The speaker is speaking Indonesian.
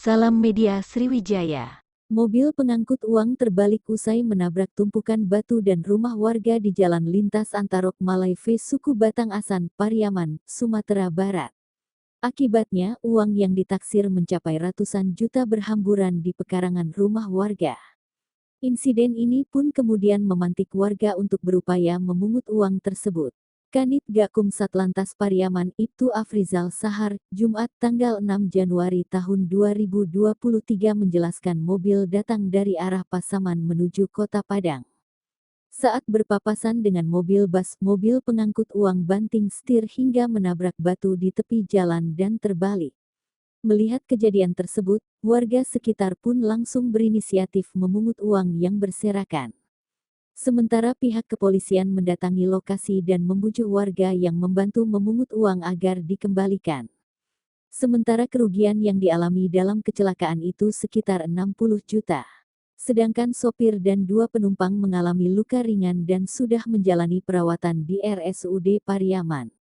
Salam Media Sriwijaya. Mobil pengangkut uang terbalik usai menabrak tumpukan batu dan rumah warga di Jalan Lintas Antarok Malayve Suku Batang Asan, Pariaman, Sumatera Barat. Akibatnya, uang yang ditaksir mencapai ratusan juta berhamburan di pekarangan rumah warga. Insiden ini pun kemudian memantik warga untuk berupaya memungut uang tersebut. Kanit Gakum Satlantas Pariaman Ibtu Afrizal Sahar, Jumat tanggal 6 Januari tahun 2023 menjelaskan mobil datang dari arah Pasaman menuju Kota Padang. Saat berpapasan dengan mobil bus, mobil pengangkut uang banting setir hingga menabrak batu di tepi jalan dan terbalik. Melihat kejadian tersebut, warga sekitar pun langsung berinisiatif memungut uang yang berserakan. Sementara pihak kepolisian mendatangi lokasi dan membujuk warga yang membantu memungut uang agar dikembalikan. Sementara kerugian yang dialami dalam kecelakaan itu sekitar 60 juta. Sedangkan sopir dan 2 penumpang mengalami luka ringan dan sudah menjalani perawatan di RSUD Pariaman.